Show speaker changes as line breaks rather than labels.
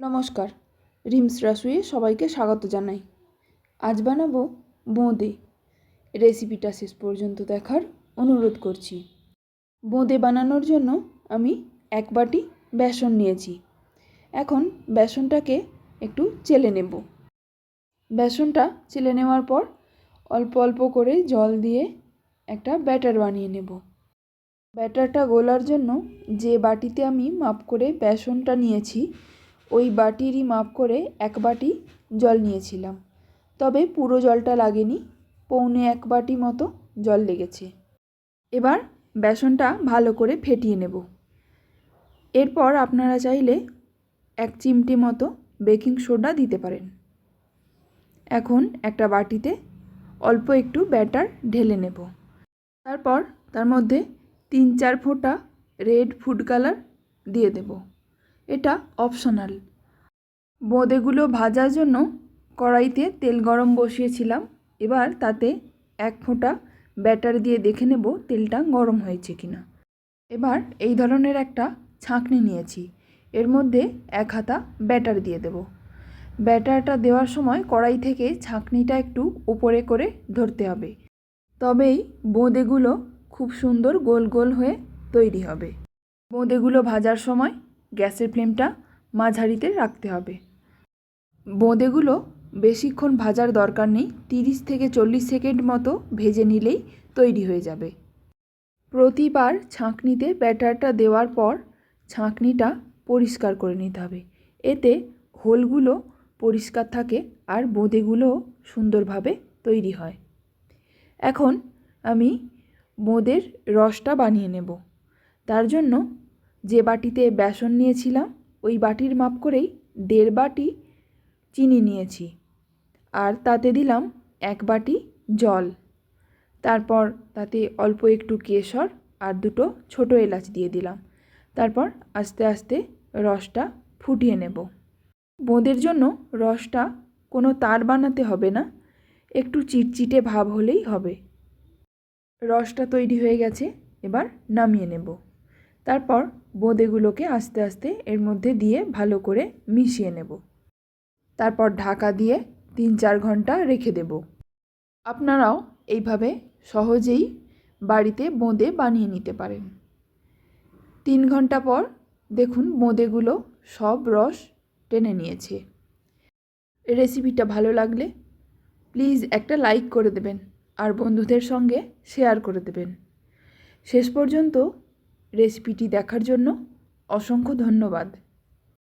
নমস্কার, রিমস রাসুয়ে সবাইকে স্বাগত জানাই। আজ বানাবো বোঁদে। রেসিপিটা শেষ পর্যন্ত দেখার অনুরোধ করছি। বোঁদে বানানোর জন্য আমি 1 বাটি বেসন নিয়েছি। এখন বেসনটাকে একটু চেলে নেব। বেসনটা চেলে নেওয়ার পর অল্প অল্প করে জল দিয়ে একটা ব্যাটার বানিয়ে নেব। ব্যাটারটা গোলার জন্য যে বাটিতে আমি মাপ করে বেসনটা নিয়েছি ওই বাটিরই মাপ করে 1 বাটি জল নিয়েছিলাম, তবে পুরো জলটা লাগেনি, পৌনে 1 বাটি মতো জল লেগেছে। এবার বেসনটা ভালো করে ফেটিয়ে নেব। এরপর আপনারা চাইলে 1 চিমটি মতো বেকিং সোডা দিতে পারেন। এখন একটা বাটিতে অল্প একটু ব্যাটার ঢেলে নেব। তারপর তার মধ্যে 3-4 ফোঁটা রেড ফুড কালার দিয়ে দেব। এটা অপশনাল। বোঁদেগুলো ভাজার জন্য কড়াইতে তেল গরম বসিয়েছিলাম। এবার তাতে 1 ফোঁটা ব্যাটার দিয়ে দেখে নেব তেলটা গরম হয়েছে কিনা। এবার এই ধরনের একটা ছাঁকনি নিয়েছি, এর মধ্যে 1 হাতা ব্যাটার দিয়ে দেব। ব্যাটারটা দেওয়ার সময় কড়াই থেকে ছাঁকনিটা একটু উপরে করে ধরতে হবে, তবেই বোঁদেগুলো খুব সুন্দর গোল গোল হয়ে তৈরি হবে। বোঁদেগুলো ভাজার সময় গ্যাসের ফ্লেমটা মাঝারিতে রাখতে হবে। বোঁদেগুলো বেশিক্ষণ ভাজার দরকার নেই, 30 থেকে 40 সেকেন্ড মতো ভেজে নিলেই তৈরি হয়ে যাবে। প্রতিবার ছাঁকনিতে ব্যাটারটা দেওয়ার পর ছাঁকনিটা পরিষ্কার করে নিতে হবে, এতে হোলগুলো পরিষ্কার থাকে আর বোঁদেগুলোও সুন্দরভাবে তৈরি হয়। এখন আমি বোঁদের রসটা বানিয়ে নেব। তার জন্য যে বাটিতে বেসন নিয়েছিলাম ওই বাটির মাপ করেই 1.5 বাটি চিনি নিয়েছি, আর তাতে দিলাম 1 বাটি জল। তারপর তাতে অল্প একটু কেশর আর 2টো ছোটো এলাচ দিয়ে দিলাম। তারপর আস্তে আস্তে রসটা ফুটিয়ে নেব। বোঁদের জন্য রসটা কোনো তার বানাতে হবে না, একটু চিটচিটে ভাব হলেই হবে। রসটা তৈরি হয়ে গেছে, এবার নামিয়ে নেব। তারপর বোঁদেগুলোকে আস্তে আস্তে এর মধ্যে দিয়ে ভালো করে মিশিয়ে নেব। তারপর ঢাকা দিয়ে 3-4 ঘন্টা রেখে দেব। আপনারাও এইভাবে সহজেই বাড়িতে বোঁদে বানিয়ে নিতে পারেন। 3 ঘন্টা পর দেখুন বোঁদেগুলো সব রস টেনে নিয়েছে। রেসিপিটা ভালো লাগলে প্লিজ একটা লাইক করে দেবেন আর বন্ধুদের সঙ্গে শেয়ার করে দেবেন। শেষ পর্যন্ত রেসিপিটি দেখার জন্য অসংখ্য ধন্যবাদ।